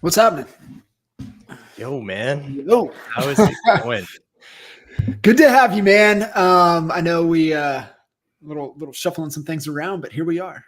What's happening? Yo, man. Yo. How is it going? Good to have you, man. I know we little shuffling some things around, but here we are.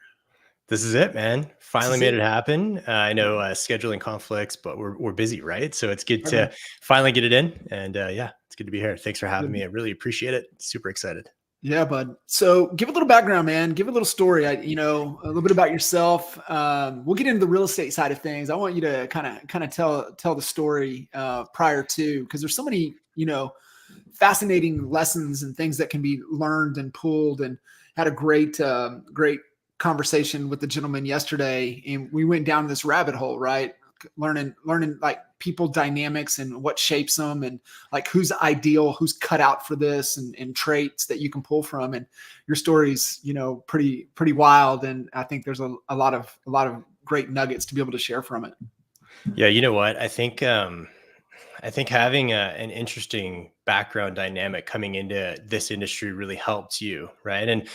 This is it, man. Finally made it happen. I know scheduling conflicts, but we're busy, right? So it's good to finally get it in. And yeah, it's good to be here. Thanks for having me. I really appreciate it. Super excited. Yeah, bud. So give a little background, man. Give a little story. A little bit about yourself. We'll get into the real estate side of things. I want you to kind of tell the story prior to, because there's so many, fascinating lessons and things that can be learned and pulled. And had a great conversation with the gentleman yesterday, and we went down this rabbit hole, right? Learning like people dynamics and what shapes them, and like who's ideal, who's cut out for this, and traits that you can pull from. And your story's, pretty wild. And I think there's a lot of great nuggets to be able to share from it. Yeah. You know what? I think having an interesting background dynamic coming into this industry really helped you. Right. And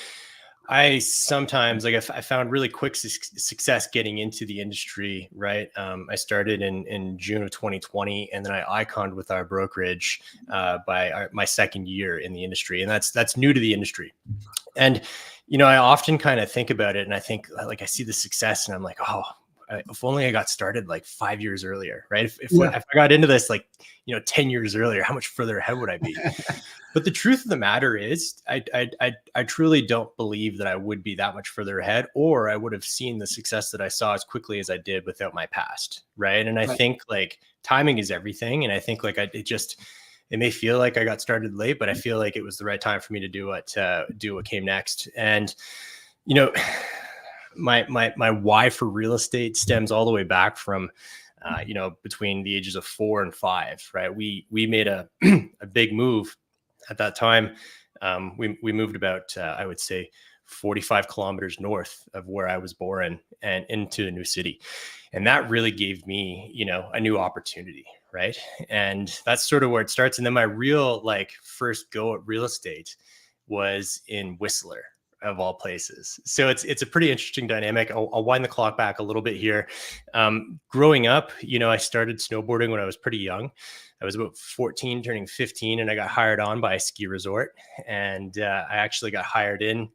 I sometimes I found really quick success getting into the industry, right? I started in June of 2020, and then I iconed with our brokerage by my second year in the industry. And that's new to the industry. And, I often kind of think about it, and I think like I see the success and I'm like, oh, if only I got started like 5 years earlier, right? If I got into this 10 years earlier, how much further ahead would I be? But the truth of the matter is, I truly don't believe that I would be that much further ahead, or I would have seen the success that I saw as quickly as I did without my past, right? And I think like timing is everything, and I think like it may feel like I got started late, but I feel like it was the right time for me to do what came next. And my why for real estate stems all the way back from between the ages of 4 and 5, right? We made a big move at that time. We moved about I would say 45 kilometers north of where I was born and into a new city. And that really gave me, a new opportunity, right? And that's sort of where it starts. And then my real first go at real estate was in Whistler, of all places. So it's a pretty interesting dynamic. I'll wind the clock back a little bit here. Growing up, I started snowboarding when I was pretty young. I was about 14, turning 15, and I got hired on by a ski resort. And I actually got hired in.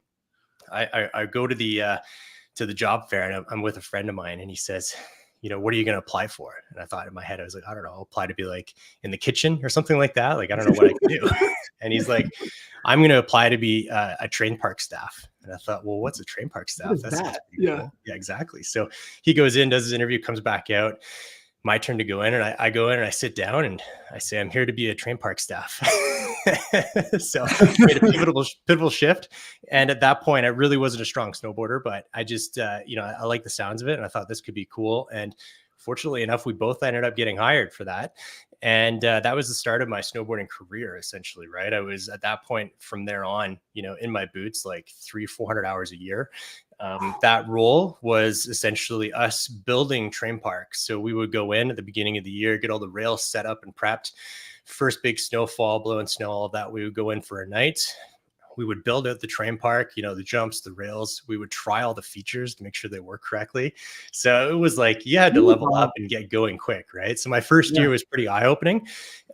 I go to the job fair, and I'm with a friend of mine, and he says, what are you going to apply for? And I thought in my head, I was like, I don't know, I'll apply to be like in the kitchen or something like that. Like, I don't know what I can do. And he's like, I'm going to apply to be a train park staff. And I thought, well, what's a train park staff? That's that? Cool. Yeah, exactly. So he goes in, does his interview, comes back out. My turn to go in, and I go in and I sit down and I say, I'm here to be a train park staff. So I made a pivotal shift. And at that point, I really wasn't a strong snowboarder, but I just, I like the sounds of it. And I thought this could be cool. And fortunately enough, we both ended up getting hired for that. And that was the start of my snowboarding career, essentially, right? I was at that point from there on, in my boots, like 300-400 hours a year. That role was essentially us building train parks. So we would go in at the beginning of the year, get all the rails set up and prepped. First big snowfall, blowing snow, all of that, we would go in for a night. We would build out the train park, the jumps, the rails. We would try all the features to make sure they work correctly. So it was like you had to level up and get going quick, right? So my first year was pretty eye-opening.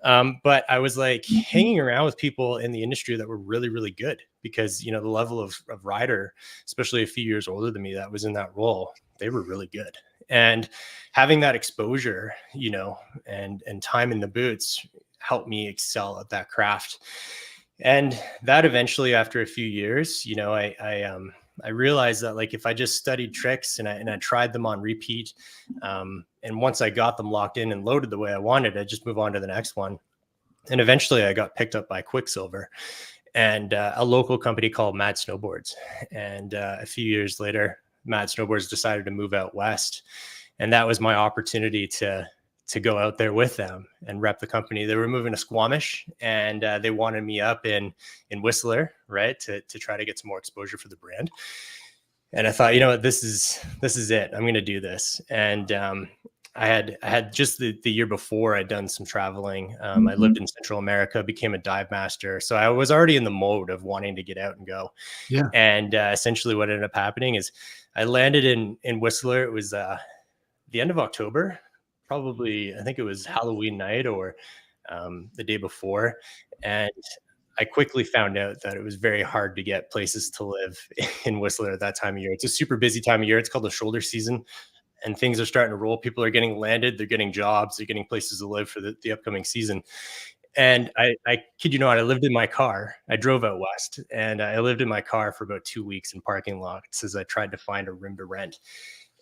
But I was like hanging around with people in the industry that were really, really good because, the level of rider, especially a few years older than me that was in that role, they were really good. And having that exposure, and time in the boots helped me excel at that craft. And that eventually, after a few years, I realized that if I just studied tricks and I tried them on repeat, and once I got them locked in and loaded the way I wanted, I'd just move on to the next one. And eventually I got picked up by Quicksilver and a local company called Mad Snowboards. And a few years later, Mad Snowboards decided to move out west. And that was my opportunity to go out there with them and rep the company. They were moving to Squamish, and they wanted me up in Whistler, right, to try to get some more exposure for the brand. And I thought, this is it. I'm going to do this. And I had just the year before I'd done some traveling. I lived in Central America, became a dive master. So I was already in the mode of wanting to get out and go. Yeah. And essentially what ended up happening is I landed in Whistler. It was the end of October. probably, I think it was Halloween night or the day before. And I quickly found out that it was very hard to get places to live in Whistler at that time of year. It's a super busy time of year. It's called the shoulder season, and things are starting to roll. People are getting landed, they're getting jobs, they're getting places to live for the upcoming season. And I kid you not, I lived in my car. I drove out west, and I lived in my car for about 2 weeks in parking lots as I tried to find a room to rent.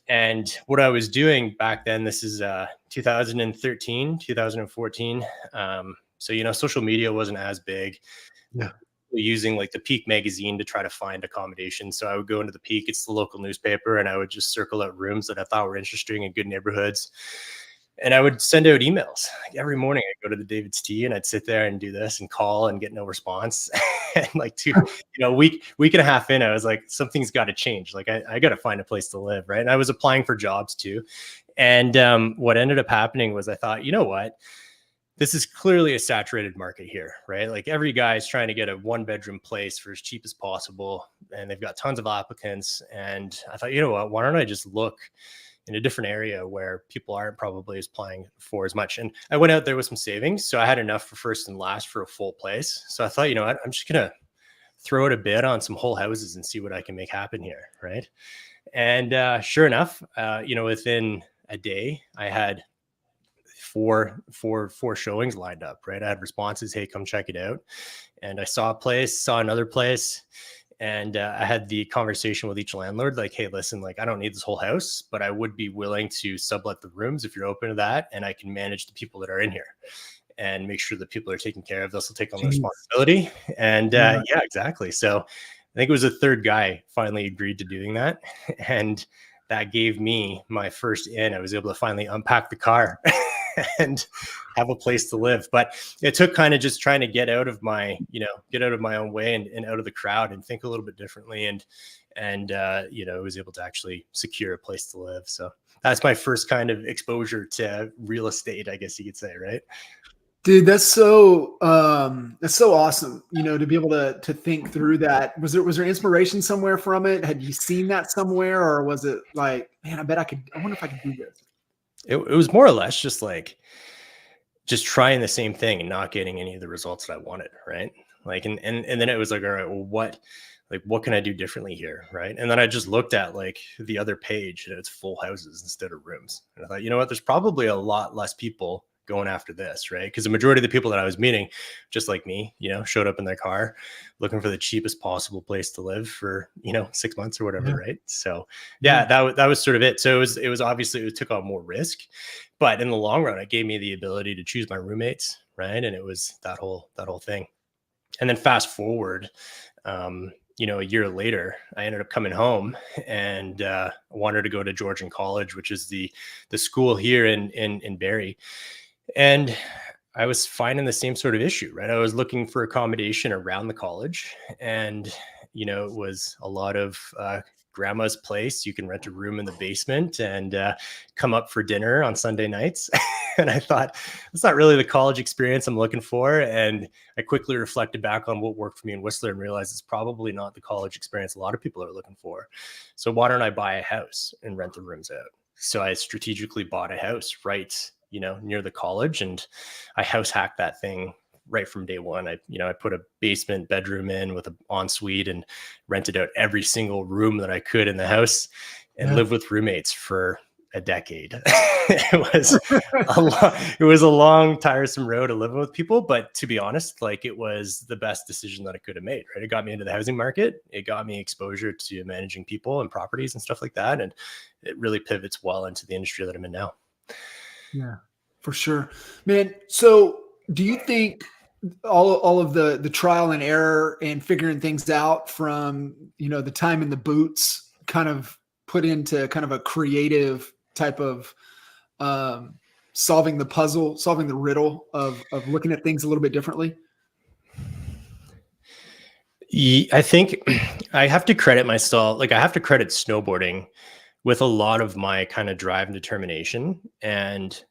And what I was doing back then, this is 2013, 2014. So, social media wasn't as big. Yeah. Using like the Peak magazine to try to find accommodation. So I would go into the Peak, it's the local newspaper, and I would just circle out rooms that I thought were interesting in good neighborhoods. And I would send out emails. Like every morning I'd go to the David's Tea and I'd sit there and do this and call and get no response. And like week and a half in, I was like, something's got to change. Like I got to find a place to live. Right. And I was applying for jobs too. And what ended up happening was I thought, you know what? This is clearly a saturated market here, right? Like every guy is trying to get a 1-bedroom place for as cheap as possible. And they've got tons of applicants. And I thought, you know what, why don't I just look in a different area where people aren't probably applying for as much. And I went out there with some savings. So I had enough for first and last for a full place. So I thought, you know what, I'm just going to throw out a bid on some whole houses and see what I can make happen here. Right. And sure enough, within a day, I had four showings lined up, right? I had responses, hey, come check it out. And I saw a place, saw another place. And I had the conversation with each landlord, like, hey, listen, like, I don't need this whole house, but I would be willing to sublet the rooms if you're open to that. And I can manage the people that are in here and make sure that people are taken care of. They'll still take on the responsibility. And yeah, exactly. So I think it was a third guy finally agreed to doing that. And that gave me my first in. I was able to finally unpack the car and have a place to live. But it took kind of just trying to get out of my own way and out of the crowd and think a little bit differently. And was able to actually secure a place to live. So that's my first kind of exposure to real estate, I guess you could say, right? Dude, that's so awesome, to be able to think through that. Was there inspiration somewhere from it? Had you seen that somewhere, or was it like, man, I wonder if I could do this? It was more or less just just trying the same thing and not getting any of the results that I wanted. Right. Like, and then it was like, all right, well, what can I do differently here? Right. And then I just looked at like the other page and it's full houses instead of rooms. And I thought, you know what, there's probably a lot less people going after this, right? Because the majority of the people that I was meeting, just like me, showed up in their car looking for the cheapest possible place to live for 6 months or whatever, right? So yeah, that was sort of it. So it was obviously, it took on more risk, but in the long run, it gave me the ability to choose my roommates, right? And it was that whole thing. And then fast forward, a year later, I ended up coming home and wanted to go to Georgian College, which is the school here in Barrie. And I was finding the same sort of issue, right? I was looking for accommodation around the college, and it was a lot of grandma's place. You can rent a room in the basement and come up for dinner on Sunday nights. And I thought, that's not really the college experience I'm looking for. And I quickly reflected back on what worked for me in Whistler and realized it's probably not the college experience a lot of people are looking for. So why don't I buy a house and rent the rooms out? So I strategically bought a house right near the college, and I house hacked that thing right from day one. I put a basement bedroom in with an ensuite and rented out every single room that I could in the house and lived with roommates for a decade. It was a long, tiresome road to living with people, but to be honest, like, it was the best decision that I could have made, right? It got me into the housing market. It got me exposure to managing people and properties and stuff like that. And it really pivots well into the industry that I'm in now. Yeah, for sure, man. So do you think all of the trial and error and figuring things out from, the time in the boots kind of put into kind of a creative type of solving the puzzle, solving the riddle of looking at things a little bit differently? I think I have to credit myself. Like, I have to credit snowboarding with a lot of my kind of drive and determination. And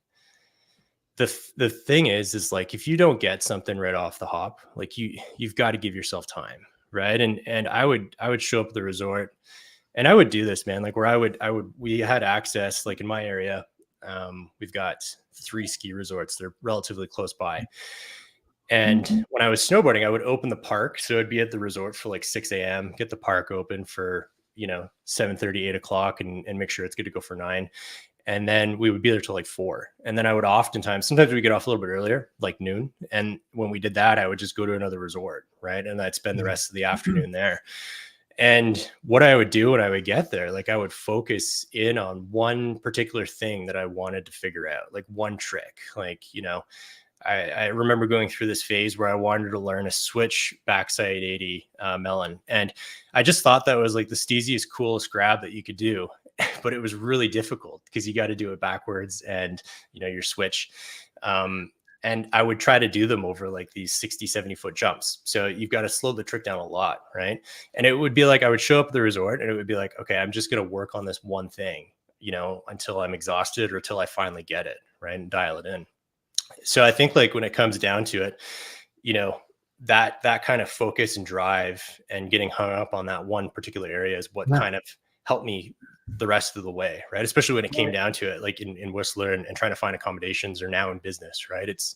the thing is like, if you don't get something right off the hop, like you've got to give yourself time. Right. And I would show up at the resort, and I would do this, man, like where we had access, like in my area, We've got 3 ski resorts. They're relatively close by. And when I was snowboarding, I would open the park. So I'd be at the resort for like 6 a.m., get the park open for, 7:30, 8 o'clock and make sure it's good to go for 9. And then we would be there till like 4. And then I would sometimes we get off a little bit earlier, like noon. And when we did that, I would just go to another resort. Right. And I'd spend the rest of the afternoon there. And what I would do when I would get there, like I would focus in on one particular thing that I wanted to figure out, like one trick. Like, I remember going through this phase where I wanted to learn a switch backside 80 melon. And I just thought that was like the steeziest, coolest grab that you could do. But it was really difficult because you got to do it backwards and, your switch. And I would try to do them over like these 60, 70 foot jumps. So you've got to slow the trick down a lot. Right. And it would be like, I would show up at the resort and it would be like, okay, I'm just going to work on this one thing, until I'm exhausted or until I finally get it. Right. And dial it in. So I think like when it comes down to it, that kind of focus and drive and getting hung up on that one particular area is what kind of helped me the rest of the way, right? Especially when it came down to it, like in Whistler and trying to find accommodations or now in business, right? It's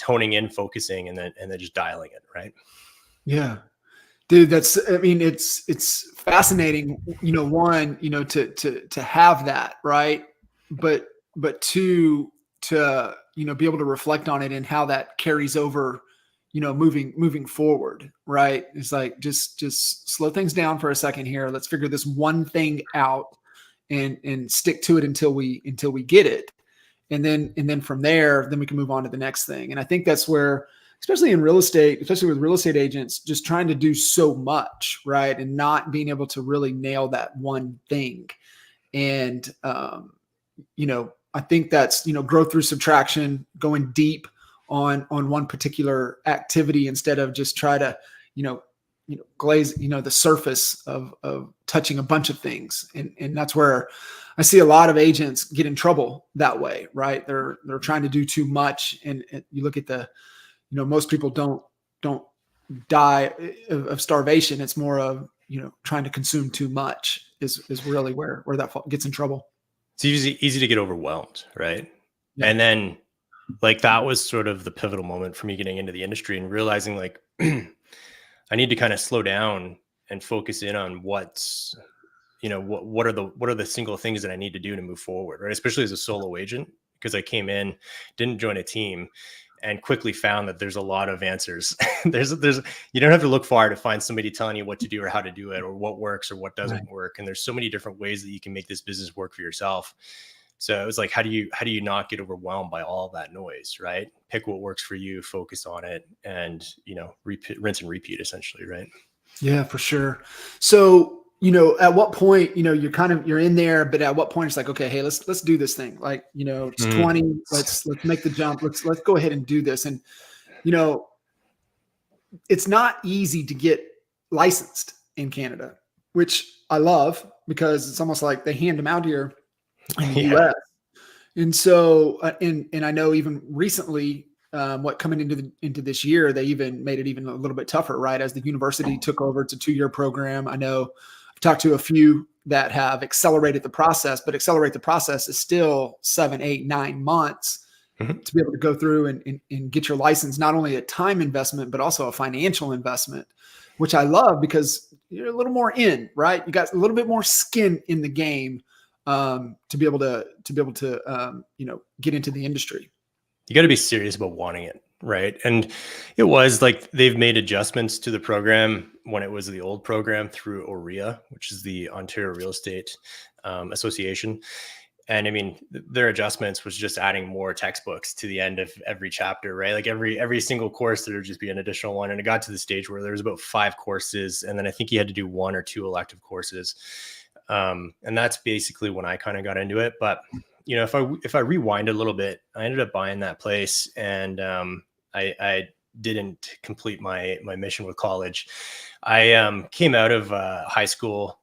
honing in, focusing, and then just dialing it, right? Yeah, dude, it's fascinating, one, to have that, right? But two, to, be able to reflect on it and how that carries over, moving forward, right? It's like, just slow things down for a second here. Let's figure this one thing out and stick to it until we get it. And then from there, then we can move on to the next thing. And I think that's where, especially in real estate, especially with real estate agents, just trying to do so much, right? And not being able to really nail that one thing. And, I think that's, growth through subtraction, going deep on one particular activity instead of just try to, glaze, the surface of touching a bunch of things. And that's where I see a lot of agents get in trouble that way, right? They're trying to do too much. And you look at most people don't die of starvation. It's more of, trying to consume too much is really where that gets in trouble. It's easy to get overwhelmed, right? Yeah. And then like that was sort of the pivotal moment for me getting into the industry and realizing like I need to kind of slow down and focus in on what's, what are the single things that I need to do to move forward, right? Especially as a solo agent, because I came in, didn't join a team, and quickly found that there's a lot of answers. there's you don't have to look far to find somebody telling you what to do or how to do it or what works or what doesn't work. And there's so many different ways that you can make this business work for yourself. So it was like, how do you not get overwhelmed by all that noise, right? Pick what works for you, focus on it, and, rinse and repeat essentially, right? Yeah, for sure. So, at what point, you're in there, but at what point it's like, okay, hey, let's do this thing. Like, it's 20, let's make the jump. Let's go ahead and do this. And, it's not easy to get licensed in Canada, which I love because it's almost like they hand them out here in the US. And so, and I know even recently, coming into this year, they even made it even a little bit tougher, right? As the university took over, it's a 2-year program. I know I've talked to a few that have accelerated the process, but accelerate the process is still 7, 8, 9 months to be able to go through and get your license, not only a time investment, but also a financial investment, which I love because you're a little more in, right? You got a little bit more skin in the game to be able to get into the industry. You got to be serious about wanting it, right? And it was like they've made adjustments to the program when it was the old program through OREA, which is the Ontario Real Estate Association. And I mean, their adjustments was just adding more textbooks to the end of every chapter, right? Like every single course, there would just be an additional one. And it got to the stage where there was about 5 courses. And then I think you had to do 1 or 2 elective courses. And that's basically when I kind of got into it. But, if I rewind a little bit, I ended up buying that place and I didn't complete my mission with college. I came out of high school,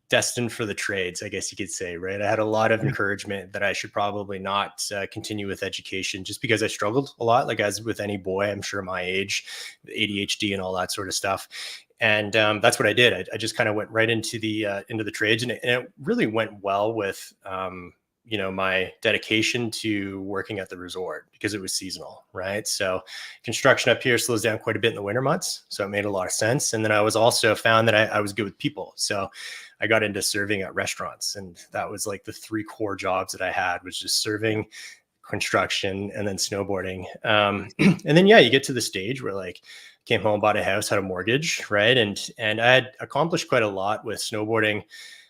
destined for the trades, I guess you could say, right? I had a lot of encouragement that I should probably not continue with education just because I struggled a lot, like as with any boy, I'm sure my age, ADHD and all that sort of stuff. And that's what I did. I just kind of went right into the trades, and it really went well with my dedication to working at the resort because it was seasonal, right? So construction up here slows down quite a bit in the winter months. So it made a lot of sense. And then I was also found that I was good with people. So I got into serving at restaurants, and that was like the 3 core jobs that I had, was just serving, construction, and then snowboarding. And then, you get to the stage where like came home, bought a house, had a mortgage, right? And I had accomplished quite a lot with snowboarding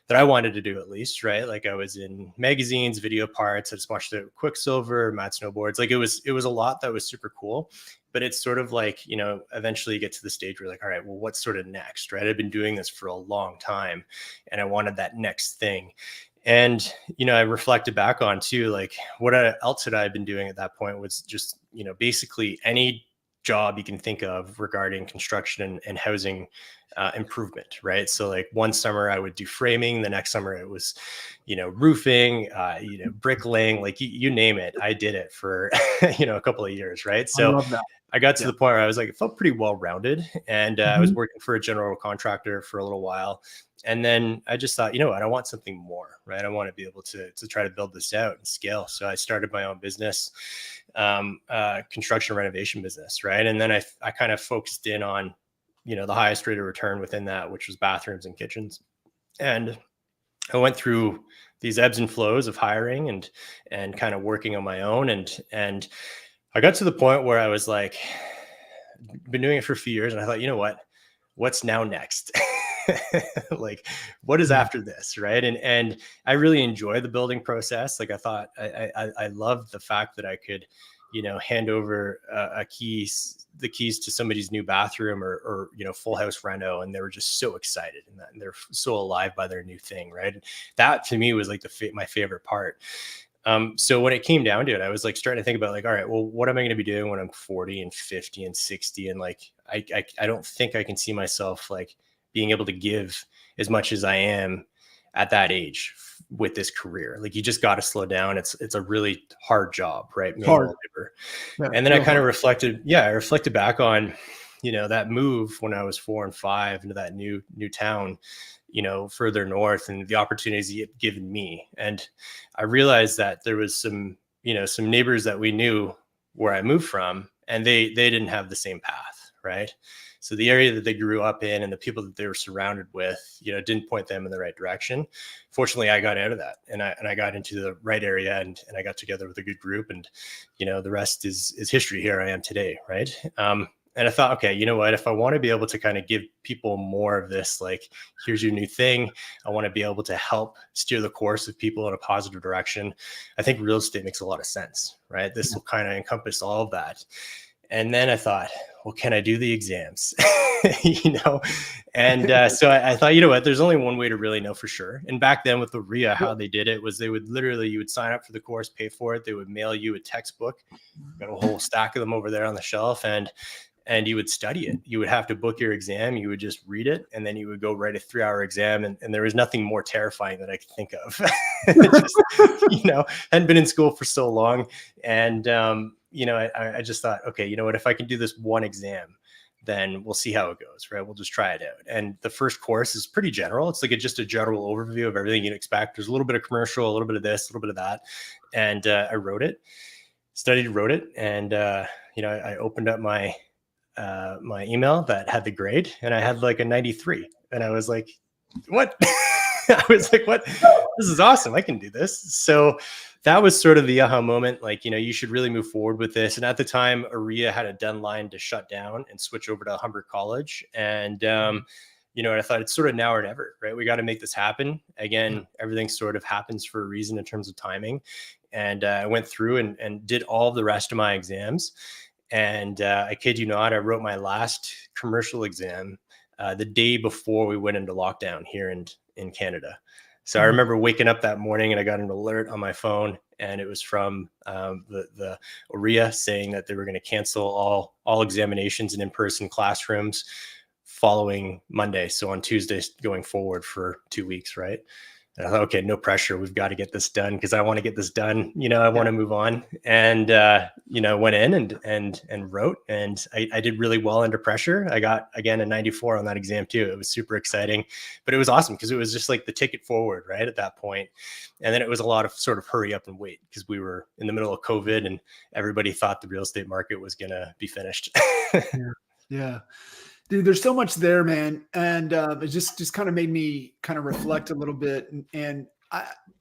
that I wanted to do, at least, right? Like I was in magazines, video parts. I just watched the Quicksilver, Matt Snowboards. Like it was a lot that was super cool, but it's sort of like, eventually you get to the stage where like, all right, well, what's sort of next, right? I've been doing this for a long time and I wanted that next thing. And, I reflected back on too, like what else had I been doing at that point was just, basically any job you can think of regarding construction and housing improvement, right? So like one summer I would do framing, the next summer it was, roofing, bricklaying, like you name it. I did it for, a couple of years, right? I So love that. I got to the point where I was like, it felt pretty well-rounded, and I was working for a general contractor for a little while. And then I just thought, I want something more, right? I want to be able to try to build this out and scale. So I started my own business, construction renovation business, right? And then I kind of focused in on, the highest rate of return within that, which was bathrooms and kitchens. And I went through these ebbs and flows of hiring and kind of working on my own. And I got to the point where I was like, been doing it for a few years. And I thought, what's now next? Like, what is after this? Right. And I really enjoy the building process. Like I thought, I loved the fact that I could, hand over the keys to somebody's new bathroom or full house reno. And they were just so excited and they're so alive by their new thing. Right. And that to me was like my favorite part. So when it came down to it, I was like starting to think about like, all right, well, what am I going to be doing when I'm 40 and 50 and 60? And like, I don't think I can see myself like being able to give as much as I am at that age with this career. Like you just got to slow down. It's a really hard job, right? Hard. Labor. Yeah, and then I kind of reflected back on, that move when I was 4 and 5 into that new town, further north, and the opportunities he had given me. And I realized that there was some neighbors that we knew where I moved from, and they didn't have the same path, right? So the area that they grew up in and the people that they were surrounded with, didn't point them in the right direction. Fortunately, I got out of that and I got into the right area and I got together with a good group, and, the rest is history. Here I am today. Right. And I thought, okay, you know what, if I want to be able to kind of give people more of this, like, here's your new thing, I want to be able to help steer the course of people in a positive direction. I think real estate makes a lot of sense, right? This will kind of encompass all of that. And then I thought, well, can I do the exams? And so I thought, there's only one way to really know for sure. And back then with OREA, how they did it was they would literally, you would sign up for the course, pay for it. They would mail you a textbook, got a whole stack of them over there on the shelf, and you would study it. You would have to book your exam. You would just read it, and then you would go write a 3-hour exam. And there was nothing more terrifying that I could think of. Just, hadn't been in school for so long. And, I just thought, okay, you know what, if I can do this one exam, then we'll see how it goes, right? We'll just try it out. And the first course is pretty general. It's like just a general overview of everything you'd expect. There's a little bit of commercial, a little bit of this, a little bit of that. And I wrote it, and, I opened up my email that had the grade, and I had like a 93. And I was like, what? I was like, what? This is awesome. I can do this. So that was sort of the aha moment. Like, you should really move forward with this. And at the time, OREA had a deadline to shut down and switch over to Humber College. And, I thought it's sort of now or never, right? We got to make this happen. Again, everything sort of happens for a reason in terms of timing. And I went through and did all of the rest of my exams. And I kid you not, I wrote my last commercial exam the day before we went into lockdown here in Canada. So I remember waking up that morning and I got an alert on my phone, and it was from the OREA saying that they were going to cancel all examinations in in-person classrooms following Monday. So on Tuesday going forward for 2 weeks, right? And I thought, okay, no pressure. We've got to get this done because I want to get this done. I want to move on. And, went in and wrote, and I did really well under pressure. I got, again, a 94 on that exam too. It was super exciting, but it was awesome because it was just like the ticket forward, right, at that point. And then it was a lot of sort of hurry up and wait because we were in the middle of COVID and everybody thought the real estate market was going to be finished. Yeah. Dude, there's so much there, man. And it just kind of made me kind of reflect a little bit. And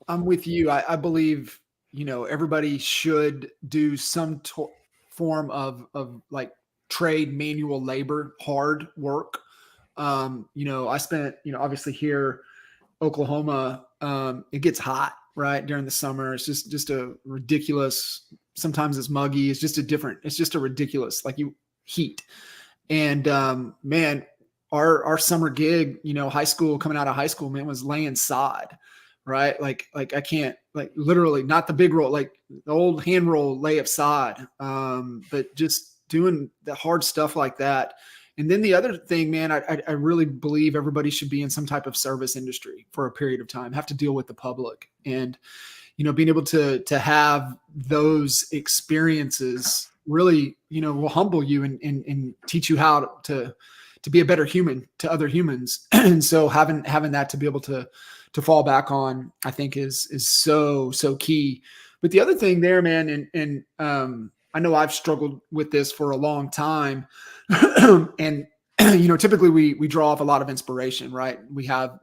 I'm with you. I believe, everybody should do some form of like trade, manual labor, hard work. I spent, obviously here, Oklahoma, it gets hot, right, during the summer. It's just a ridiculous, sometimes it's muggy. It's just a ridiculous, like heat. And man, our summer gig, coming out of high school, man, was laying sod, right? Like I can't, like literally not the big roll, like the old hand roll lay of sod, but just doing the hard stuff like that. And then the other thing, man, I really believe everybody should be in some type of service industry for a period of time, have to deal with the public, and being able to have those experiences really, will humble you and teach you how to be a better human to other humans. And so having that to be able to fall back on, I think is so key. But the other thing there, man, and I know I've struggled with this for a long time. And, typically we draw off a lot of inspiration, right? We have,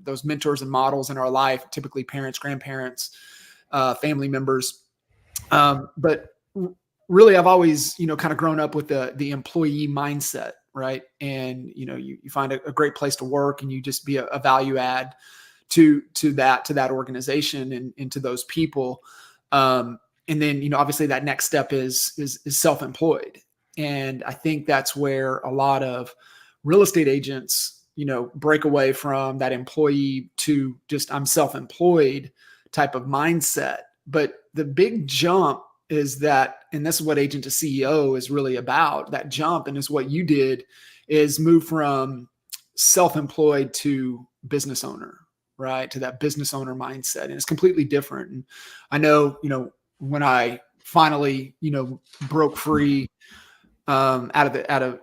those mentors and models in our life, typically parents, grandparents, family members. But really, I've always, kind of grown up with the employee mindset, right? And, you find a great place to work and you just be a value add to that organization and to those people. And then, obviously that next step is self-employed. And I think that's where a lot of real estate agents, break away from that employee to just I'm self-employed type of mindset. But the big jump is that, and this is what agent to CEO is really about, that jump, and is what you did, is move from self-employed to business owner, right? To that business owner mindset. And it's completely different. And I know, when I finally, broke free out of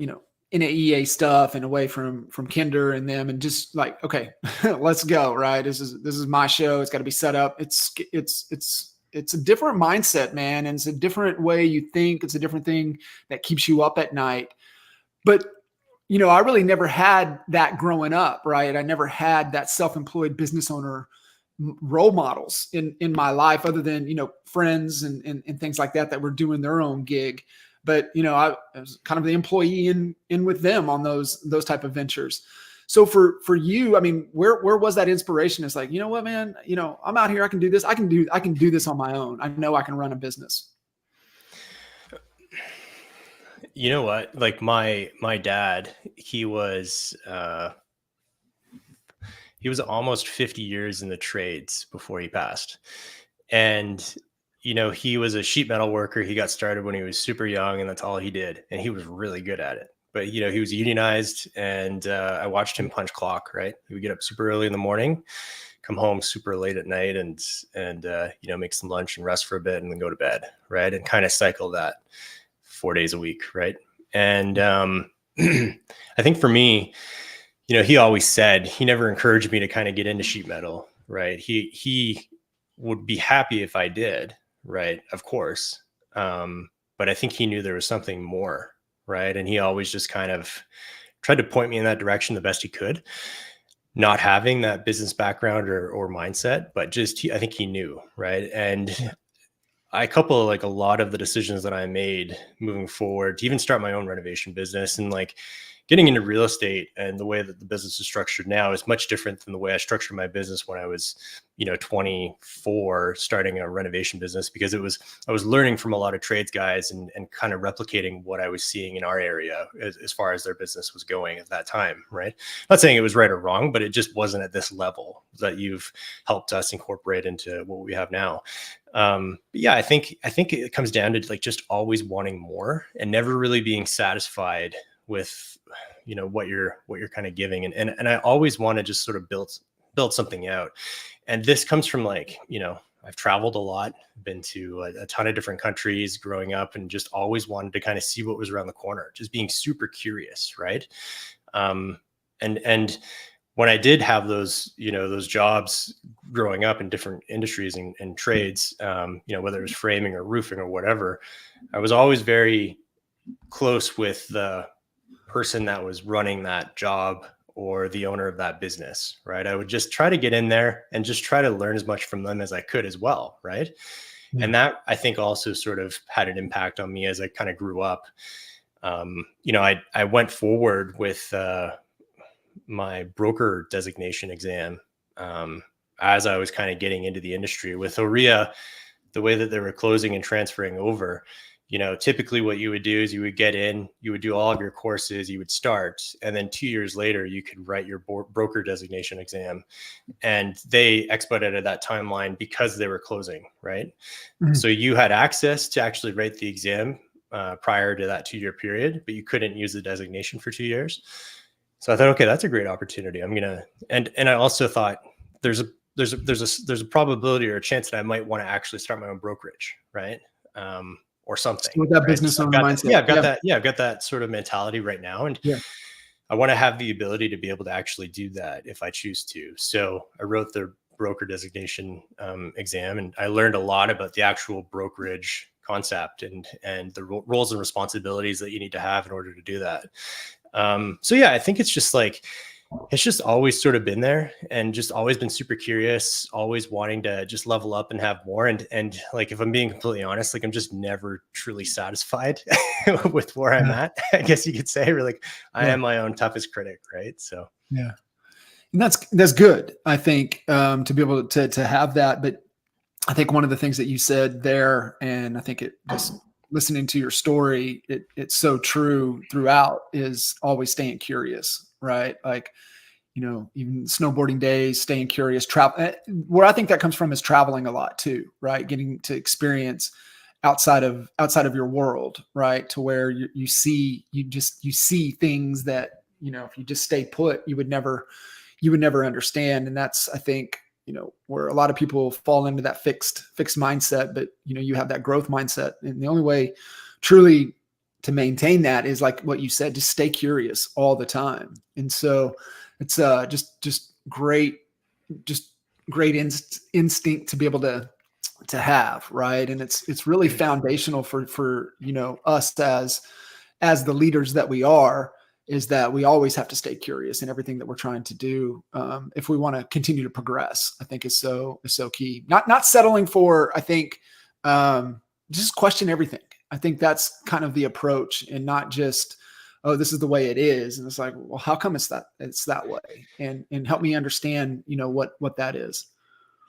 NAEA stuff and away from Kinder and them, and just like, okay, let's go, right? This is my show. It's got to be set up. It's a different mindset, man. And it's a different way you think. It's a different thing that keeps you up at night. But, I really never had that growing up, right? I never had that self-employed business owner role models in my life, other than, friends and things like that were doing their own gig. But, I was kind of the employee in with them on those type of ventures. So for you, I mean, where was that inspiration? It's like, you know what, man, I'm out here, I can do this. I can do this on my own. I know I can run a business. You know what? Like my dad, he was almost 50 years in the trades before he passed. And, he was a sheet metal worker. He got started when he was super young, and that's all he did. And he was really good at it. But, he was unionized, and I watched him punch clock, right? He would get up super early in the morning, come home super late at night, and make some lunch and rest for a bit and then go to bed, right? And kind of cycle that 4 days a week, right? And I think for me, he always said, he never encouraged me to kind of get into sheet metal, right? He would be happy if I did, right? Of course. But I think he knew there was something more, right? And he always just kind of tried to point me in that direction the best he could, not having that business background or mindset, but just, I think he knew, right? And I couple like a lot of the decisions that I made moving forward to even start my own renovation business, and like getting into real estate and the way that the business is structured now is much different than the way I structured my business when I was, 24, starting a renovation business, because I was learning from a lot of trades guys and kind of replicating what I was seeing in our area as far as their business was going at that time. Right. Not saying it was right or wrong, but it just wasn't at this level that you've helped us incorporate into what we have now. But yeah, I think it comes down to like just always wanting more and never really being satisfied with, what you're kind of giving. And I always want to just sort of build something out. And this comes from like, I've traveled a lot, been to a ton of different countries growing up, and just always wanted to kind of see what was around the corner, just being super curious. Right. And when I did have those, those jobs growing up in different industries and trades, whether it was framing or roofing or whatever, I was always very close with the person that was running that job or the owner of that business, right? I would just try to get in there and just try to learn as much from them as I could as well, right? And that, I think, also sort of had an impact on me as I kind of grew up. I went forward with my broker designation exam as I was kind of getting into the industry. With OREA, the way that they were closing and transferring over, typically what you would do is you would get in, you would do all of your courses, you would start, and then 2 years later, you could write your broker designation exam. And they expedited that timeline because they were closing, right? Mm-hmm. So you had access to actually write the exam prior to that 2-year period, but you couldn't use the designation for 2 years. So I thought, okay, that's a great opportunity. I'm gonna, and I also thought there's a probability or a chance that I might want to actually start my own brokerage, right? Or something. With that right? business owner mindset. I've got that sort of mentality right now, and I want to have the ability to be able to actually do that if I choose to. So I wrote the broker designation exam, and I learned a lot about the actual brokerage concept and the roles and responsibilities that you need to have in order to do that. I think it's just always sort of been there, and just always been super curious, always wanting to just level up and have more. And like, if I'm being completely honest, like, I'm just never truly satisfied with where I'm at, I guess you could say. Or like, I am my own toughest critic. Right. So, and that's good. I think, to be able to have that, but I think one of the things that you said there, and I think it just listening to your story, it's so true throughout, is always staying curious, right? Like, even snowboarding days, staying curious, travel. Where I think that comes from is traveling a lot too, right? Getting to experience outside of your world, right? To where you see things that, if you just stay put, you would never understand. And that's, I think, where a lot of people fall into that fixed mindset, but you have that growth mindset. And the only way truly to maintain that is, like what you said, just stay curious all the time. And so it's just great instinct to be able to have, right? And it's really foundational for us as the leaders that we are, is that we always have to stay curious in everything that we're trying to do, if we want to continue to progress. I think is so key. Not settling for, I think, just question everything. I think that's kind of the approach, and not just, oh, this is the way it is. And it's like, well, how come it's that way? And help me understand, what that is.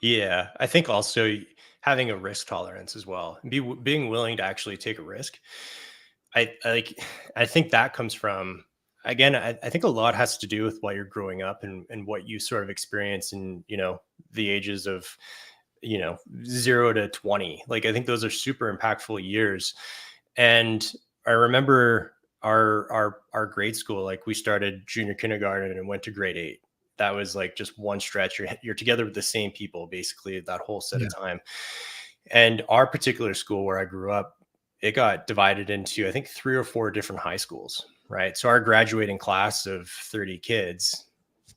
Yeah. I think also having a risk tolerance as well, being willing to actually take a risk. I think that comes from, again, I think a lot has to do with why you're growing up and what you sort of experience in, the ages of, 0 to 20. Like, I think those are super impactful years. And I remember our grade school, like, we started junior kindergarten and went to grade 8. That was like just one stretch. You're together with the same people, basically, that whole set of time. And our particular school where I grew up, it got divided into, I think, 3 or 4 different high schools. Right. So our graduating class of 30 kids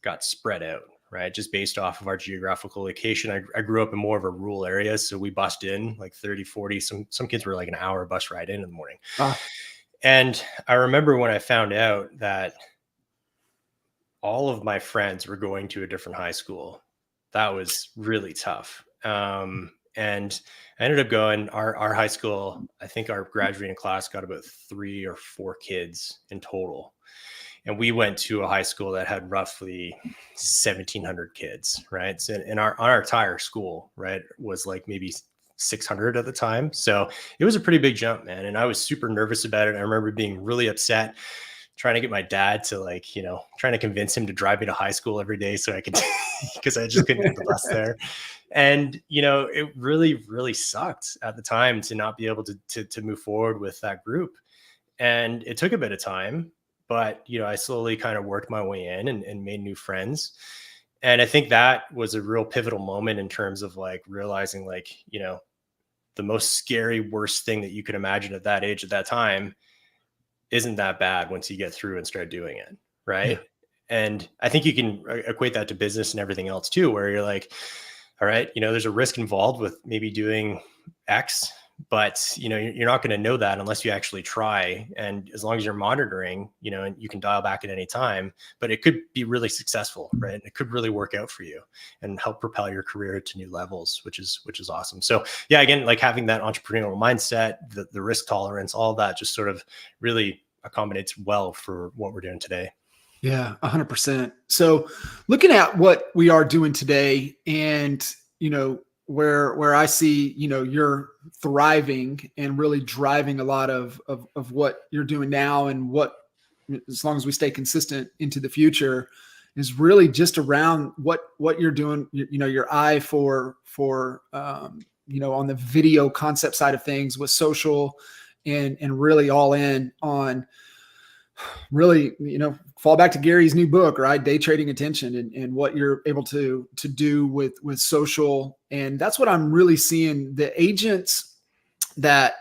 got spread out, right? Just based off of our geographical location. I grew up in more of a rural area. So we bussed in like 30, 40, some kids were like an hour bus ride in the morning. And I remember when I found out that all of my friends were going to a different high school, that was really tough. And I ended up going, our high school, I think our graduating class got about 3 or 4 kids in total. And we went to a high school that had roughly 1,700 kids, right? So, and our entire school, right, was like maybe 600 at the time. So it was a pretty big jump, man. And I was super nervous about it. I remember being really upset, trying to get my dad to, like, trying to convince him to drive me to high school every day so I could, because I just couldn't get the bus there. And, it really, really sucked at the time to not be able to move forward with that group. And it took a bit of time, but, I slowly kind of worked my way in and made new friends. And I think that was a real pivotal moment in terms of like realizing like, the most scary, worst thing that you could imagine at that age, at that time, isn't that bad once you get through and start doing it. Right. Yeah. And I think you can equate that to business and everything else too, where you're like, all right, there's a risk involved with maybe doing X, but you're not going to know that unless you actually try. And as long as you're monitoring, and you can dial back at any time, but it could be really successful, right? It could really work out for you and help propel your career to new levels, which is awesome. So yeah, again, like having that entrepreneurial mindset, the risk tolerance, all that just sort of really accommodates well for what we're doing today. Yeah, 100%. So looking at what we are doing today and, where I see, you're thriving and really driving a lot of what you're doing now and what, as long as we stay consistent into the future, is really just around what you're doing, your eye for, on the video concept side of things with social and really all in on really, fall back to Gary's new book, right? Day trading attention and what you're able to do with social. And that's what I'm really seeing. The agents that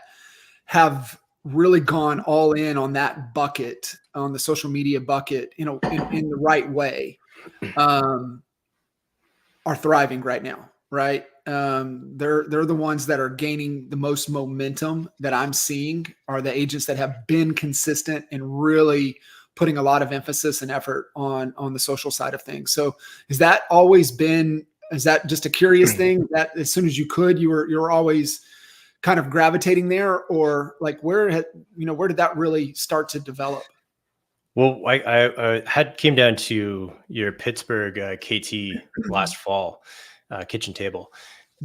have really gone all in on that bucket, on the social media bucket, in the right way, are thriving right now. Right. They're the ones that are gaining the most momentum that I'm seeing, are the agents that have been consistent and really putting a lot of emphasis and effort on the social side of things. So is that just a curious thing that as soon as you could, you were always kind of gravitating there, or like where did that really start to develop? Well, I had came down to your Pittsburgh KT last fall, kitchen table.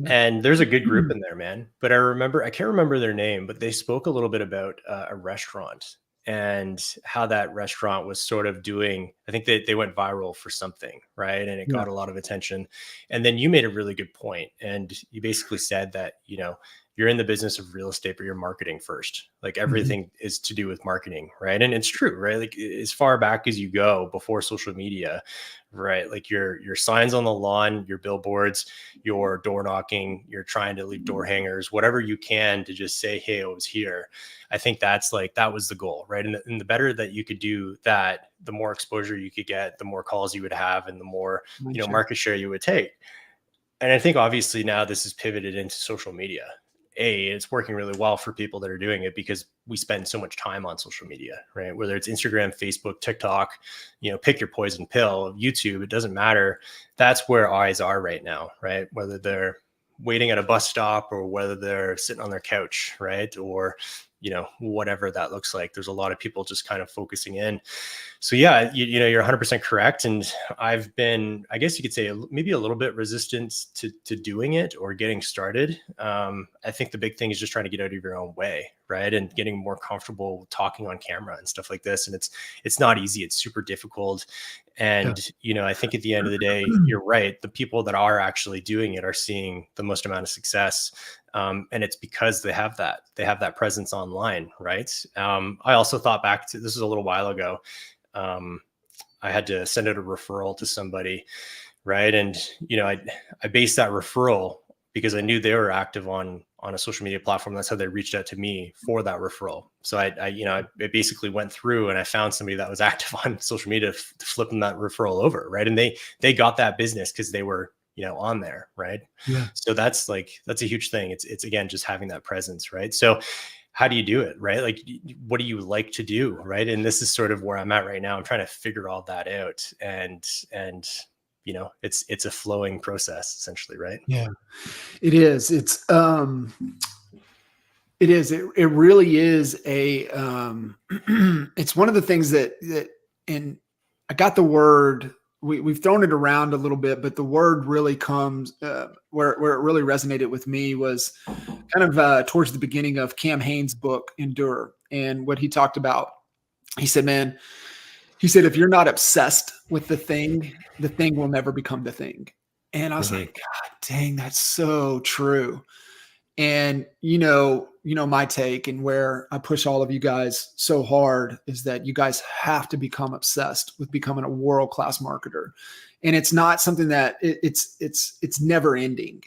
And there's a good group in there, man. But I can't remember their name, but they spoke a little bit about a restaurant and how that restaurant was sort of doing, I think they went viral for something, right? And it got a lot of attention. And then you made a really good point. And you basically said that, you're in the business of real estate, but you're marketing first. Like everything is to do with marketing, right? And it's true, right? Like as far back as you go before social media, right? Like your signs on the lawn, your billboards, your door knocking, you're trying to leave door hangers, whatever you can to just say, hey, I was here. I think that was the goal, right? And the better that you could do that, the more exposure you could get, the more calls you would have, and the more, market share you would take. And I think obviously now this is pivoted into social media. It's working really well for people that are doing it because we spend so much time on social media, right? Whether it's Instagram, Facebook, TikTok, pick your poison pill, YouTube, it doesn't matter. That's where eyes are right now, right? Whether they're waiting at a bus stop or whether they're sitting on their couch, right? Or, whatever that looks like. There's a lot of people just kind of focusing in. So yeah, you're 100% correct. And I've been, I guess you could say, maybe a little bit resistant to doing it or getting started. I think the big thing is just trying to get out of your own way, right? And getting more comfortable talking on camera and stuff like this. And it's not easy. It's super difficult. And, I think at the end of the day, you're right. The people that are actually doing it are seeing the most amount of success. And it's because they have that presence online, right? I also thought back to, this is a little while ago. I had to send out a referral to somebody, right? And, I based that referral because I knew they were active on a social media platform. That's how they reached out to me for that referral. So I basically went through and I found somebody that was active on social media to flip them that referral over, right? And they got that business because they were, on there, right? Yeah. So that's a huge thing. It's again, just having that presence, right? So how do you do it, right? Like, what do you like to do, right? And this is sort of where I'm at right now. I'm trying to figure all that out, and it's a flowing process essentially, right? Yeah, it is. It is. It really is a. It's one of the things that, and I got the word. We've thrown it around a little bit, but the word really comes where it really resonated with me was kind of towards the beginning of Cam Hanes' book Endure, and what he talked about. He said, "Man, if you're not obsessed with the thing will never become the thing." And I was like, God dang, that's so true. And, my take and where I push all of you guys so hard is that you guys have to become obsessed with becoming a world-class marketer. And it's not something that it's never ending,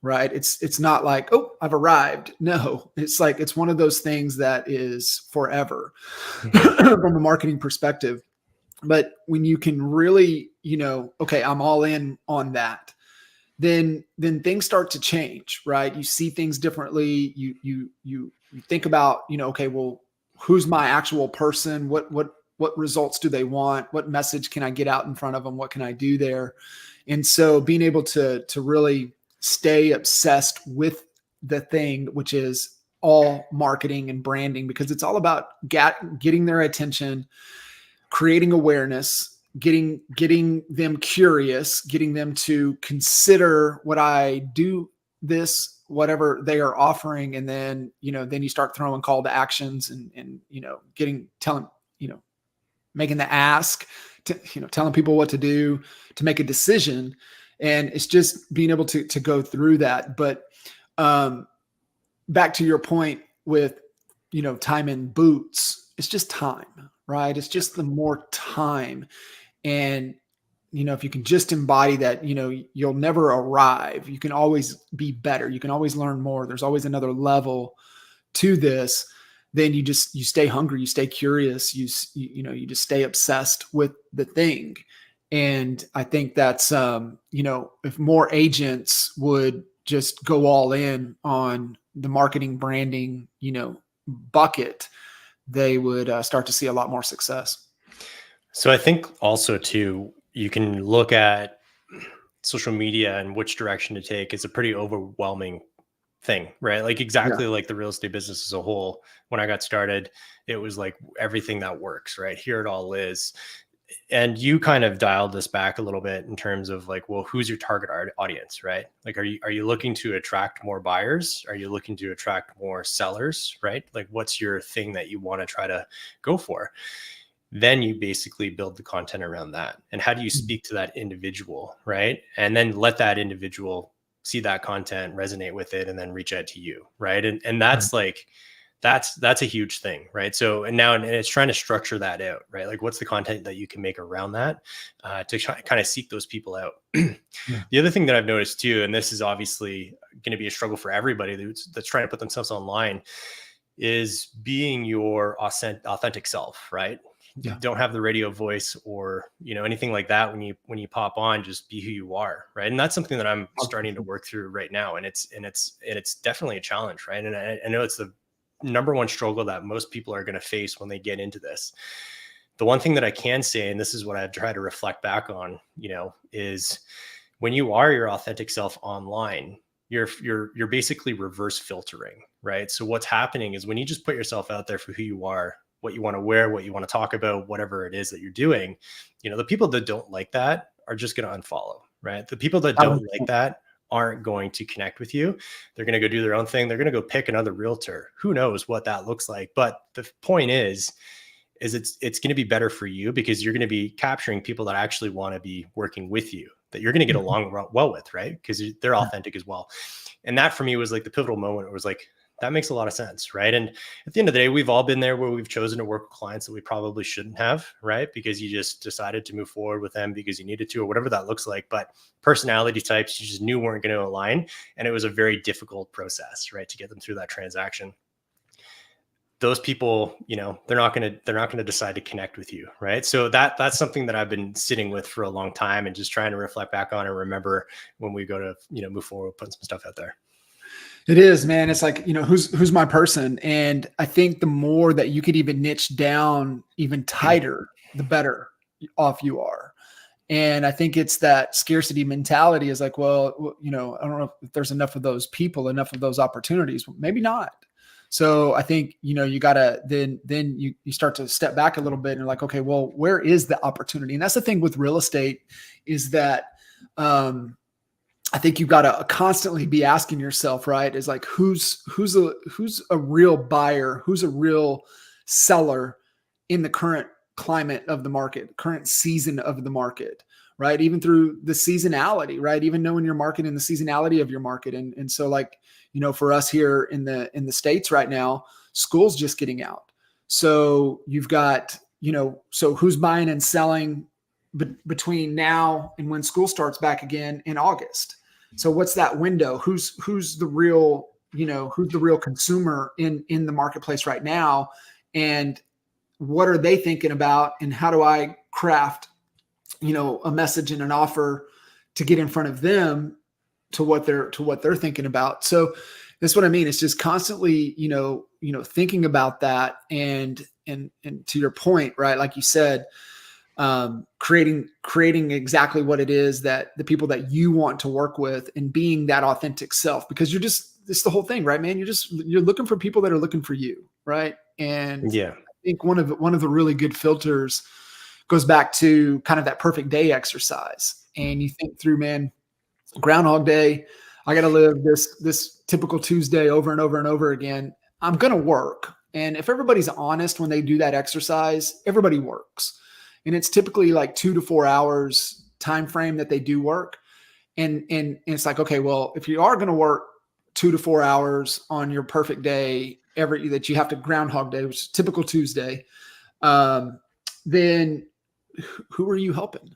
right? It's not like, oh, I've arrived. No, it's like, it's one of those things that is forever from a marketing perspective. But when you can really, okay, I'm all in on that, then things start to change, right? You see things differently. You think about, okay, well, who's my actual person? What results do they want? What message can I get out in front of them? What can I do there? And so being able to really stay obsessed with the thing, which is all marketing and branding, because it's all about getting their attention, creating awareness, getting them curious, getting them to consider what I do, this, whatever they are offering. And then, then you start throwing call to actions and making the ask to, telling people what to do to make a decision. And it's just being able to go through that. But back to your point with, time in boots, it's just time, right? It's just the more time. And, if you can just embody that, you'll never arrive. You can always be better. You can always learn more. There's always another level to this. Then you stay hungry, you stay curious, you just stay obsessed with the thing. And I think that's, if more agents would just go all in on the marketing branding, bucket, they would start to see a lot more success. So I think also too, you can look at social media and which direction to take. It's a pretty overwhelming thing, right? Like exactly like the real estate business as a whole. When I got started, it was like everything that works, right? Here it all is. And you kind of dialed this back a little bit in terms of like, well, who's your target audience, right? Like, are you looking to attract more buyers? Are you looking to attract more sellers, right? Like, what's your thing that you want to try to go for? Then you basically build the content around that. And how do you speak to that individual, right? And then let that individual see that content, resonate with it, and then reach out to you, right? And that's like, that's a huge thing, right? So, and it's trying to structure that out, right? Like what's the content that you can make around that to kind of seek those people out. The other thing that I've noticed too, and this is obviously going to be a struggle for everybody that's trying to put themselves online, is being your authentic self, right? Yeah. Don't have the radio voice or, anything like that. When you pop on, just be who you are. Right. And that's something that I'm starting to work through right now. And it's definitely a challenge. Right. And I know it's the number one struggle that most people are going to face when they get into this. The one thing that I can say, and this is what I try to reflect back on, is when you are your authentic self online, you're basically reverse filtering. Right. So what's happening is when you just put yourself out there for who you are, what you want to wear, what you want to talk about, whatever it is that you're doing, the people that don't like that are just going to unfollow, right? The people that don't like that aren't going to connect with you. They're going to go do their own thing. They're going to go pick another realtor. Who knows what that looks like? But the point is it's going to be better for you because you're going to be capturing people that actually want to be working with you, that you're going to get along well with, right? Because they're authentic as well. And that for me was like the pivotal moment. It was like, that makes a lot of sense, right? And at the end of the day, we've all been there where we've chosen to work with clients that we probably shouldn't have, right? Because you just decided to move forward with them because you needed to, or whatever that looks like. But personality types you just knew weren't going to align. And it was a very difficult process, right? To get them through that transaction. Those people, they're not going to decide to connect with you, right? So that's something that I've been sitting with for a long time and just trying to reflect back on and remember when we go to, move forward, putting some stuff out there. It is, man. It's like, who's my person? And I think the more that you could even niche down even tighter, the better off you are. And I think it's that scarcity mentality is like, well, I don't know if there's enough of those people, enough of those opportunities. Maybe not. So I think, you gotta, then you start to step back a little bit and you're like, okay, well, where is the opportunity? And that's the thing with real estate is that, I think you've got to constantly be asking yourself, right? Is like, who's a real buyer? Who's a real seller in the current climate of the market, current season of the market, right? Even through the seasonality, right? Even knowing your market and the seasonality of your market. And so like, for us here in the States right now, school's just getting out. So you've got, so who's buying and selling between now and when school starts back again in August? So what's that window? Who's the real, who's the real consumer in the marketplace right now? And what are they thinking about? And how do I craft, a message and an offer to get in front of them to what they're thinking about? So that's what I mean. It's just constantly, thinking about that. And to your point, right? Like you said, creating exactly what it is that the people that you want to work with, and being that authentic self, because it's the whole thing, right, man? You're looking for people that are looking for you. Right. And Yeah. I think one of the really good filters goes back to kind of that perfect day exercise. And you think through, man, Groundhog Day, I got to live this typical Tuesday over and over and over again. I'm going to work. And if everybody's honest when they do that exercise, everybody works. And it's typically like 2 to 4 hours time frame that they do work. And it's like, okay, well, if you are going to work 2 to 4 hours on your perfect day, that you have to Groundhog Day, which is typical Tuesday, then who are you helping?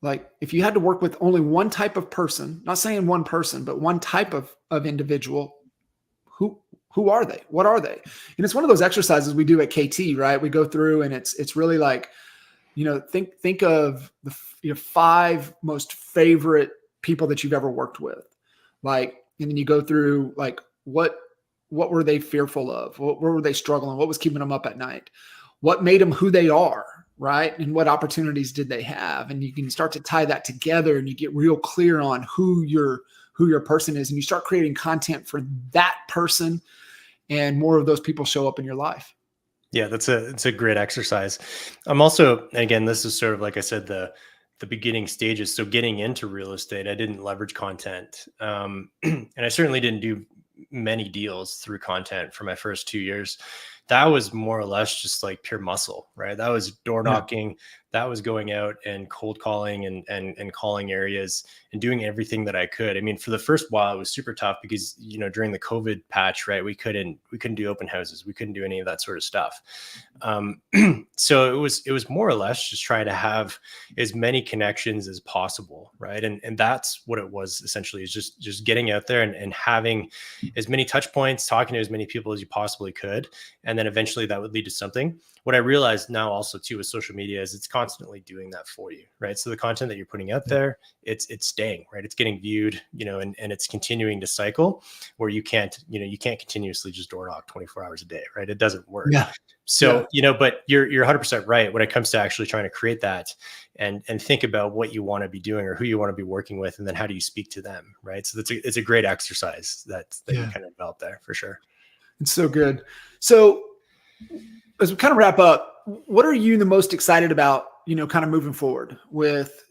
Like, if you had to work with only one type of person, not saying one person, but one type of individual, who are they? What are they? And it's one of those exercises we do at KT, right? We go through, and it's really like, think of your 5 most favorite people that you've ever worked with. Like, and then you go through, like, what were they fearful of? What were they struggling? What was keeping them up at night? What made them who they are, right? And what opportunities did they have? And you can start to tie that together, and you get real clear on who your person is, and you start creating content for that person, and more of those people show up in your life. Yeah, it's a great exercise. I'm also, again, this is sort of, like I said, the beginning stages. So getting into real estate, I didn't leverage content. And I certainly didn't do many deals through content for my first 2 years. That was more or less just like pure muscle, right? That was door knocking. Yeah. That was going out and cold calling and calling areas and doing everything that I could. I mean, for the first while, it was super tough because, during the COVID patch, right, we couldn't do open houses. We couldn't do any of that sort of stuff. So it was more or less just trying to have as many connections as possible, right? And that's what it was essentially, is just getting out there and having as many touch points, talking to as many people as you possibly could. And then eventually that would lead to something. What I realized now also too with social media is it's constantly doing that for you, right? So the content that you're putting out there, it's staying, right? It's getting viewed, and it's continuing to cycle, where you can't continuously just door knock 24 hours a day, right? It doesn't work. Yeah. So, but you're 100% right when it comes to actually trying to create that and think about what you want to be doing or who you want to be working with, and then how do you speak to them, right? So it's a great exercise that you kind of develop there for sure. It's so good. So as we kind of wrap up, what are you the most excited about, kind of moving forward with,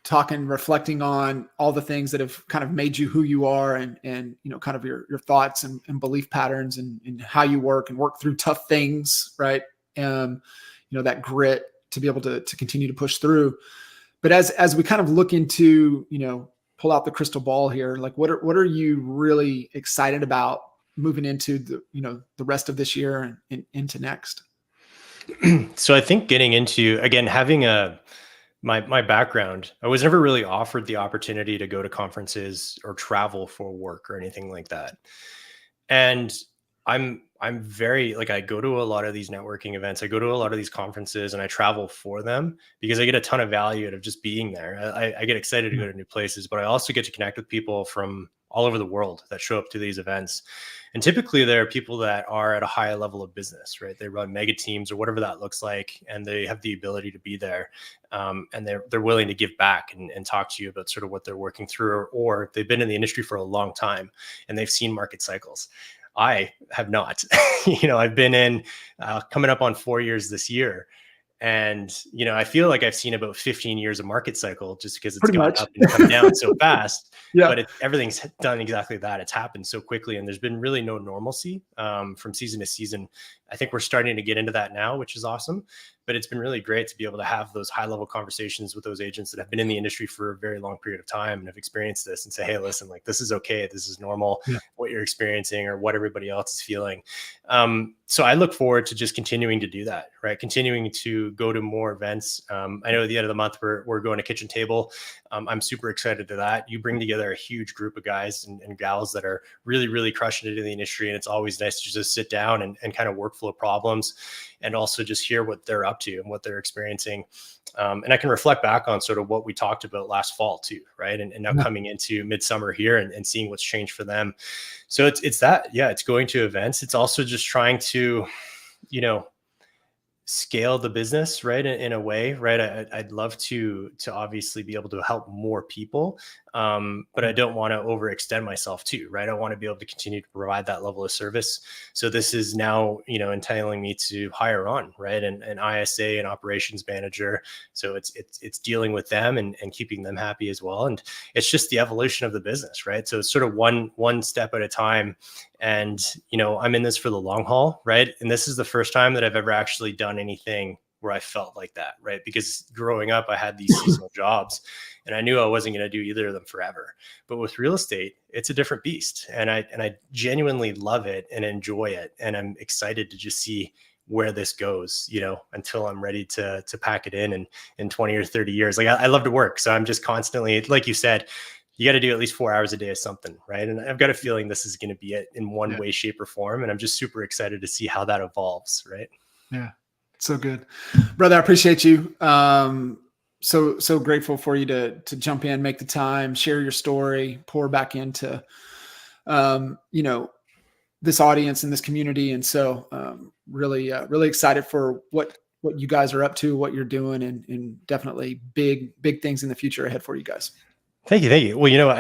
talking, reflecting on all the things that have kind of made you who you are, and kind of your thoughts and belief patterns and how you work through tough things, right? That grit to be able to continue to push through. But as we kind of look into, pull out the crystal ball here, like what are you really excited about moving into the rest of this year and into next? So I think getting into, again, having my background, I was never really offered the opportunity to go to conferences or travel for work or anything like that. And I'm very, like, I go to a lot of these networking events. I go to a lot of these conferences, and I travel for them because I get a ton of value out of just being there. I get excited to go to new places, but I also get to connect with people from all over the world that show up to these events. And typically there are people that are at a high level of business, right? They run mega teams or whatever that looks like, and they have the ability to be there. And they're willing to give back and talk to you about sort of what they're working through, or they've been in the industry for a long time and they've seen market cycles. I have not. I've been in coming up on 4 years this year. And, I feel like I've seen about 15 years of market cycle just because it's gone up and come down so fast. But everything's done exactly that. It's happened so quickly, and there's been really no normalcy from season to season. I think we're starting to get into that now, which is awesome. But it's been really great to be able to have those high level conversations with those agents that have been in the industry for a very long period of time and have experienced this, and say, hey, listen, like, this is okay. This is normal, what you're experiencing or what everybody else is feeling. So I look forward to just continuing to do that, right? Continuing to go to more events. I know at the end of the month, we're going to Kitchen Table. I'm super excited to that. You bring together a huge group of guys and gals that are really, really crushing it in the industry. And it's always nice to just sit down and kind of work flow problems, and also just hear what they're up to and what they're experiencing. And I can reflect back on sort of what we talked about last fall too, right? And now coming into midsummer here and seeing what's changed for them. So it's that, it's going to events. It's also just trying to, scale the business, right? In a way, right? I'd love to obviously be able to help more people. But I don't want to overextend myself too, right? I want to be able to continue to provide that level of service. So this is now, entitling me to hire on, right? And an ISA, an operations manager. So it's dealing with them and keeping them happy as well. And it's just the evolution of the business, right? So it's sort of one step at a time. And, I'm in this for the long haul, right? And this is the first time that I've ever actually done anything where I felt like that, right? Because growing up, I had these seasonal jobs and I knew I wasn't going to do either of them forever. But with real estate, it's a different beast. And I genuinely love it and enjoy it. And I'm excited to just see where this goes, until I'm ready to pack it in 20 or 30 years. Like I love to work. So I'm just constantly, like you said, you got to do at least 4 hours a day of something, right? And I've got a feeling this is going to be it in one way, shape, or form. And I'm just super excited to see how that evolves, right? Yeah. So good, brother. I appreciate you. So grateful for you to jump in, make the time, share your story, pour back into, this audience and this community. And so, really excited for what you guys are up to, what you're doing, and definitely big things in the future ahead for you guys. Thank you. Well,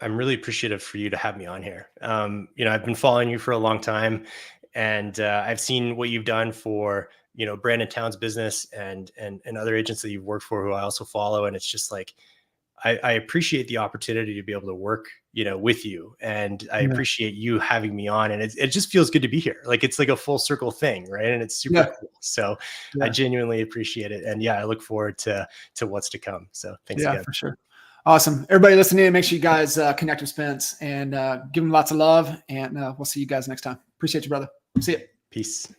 I'm really appreciative for you to have me on here. I've been following you for a long time, and I've seen what you've done for, Brandon Town's business and other agents that you've worked for who I also follow. And it's just like, I appreciate the opportunity to be able to work, with you. And I appreciate you having me on, and it just feels good to be here. Like, it's like a full circle thing, right? And it's super cool. So I genuinely appreciate it. And I look forward to what's to come. So thanks again. For sure. Awesome. Everybody listening in, make sure you guys connect with Spence and give him lots of love. And we'll see you guys next time. Appreciate you, brother. See you. Peace.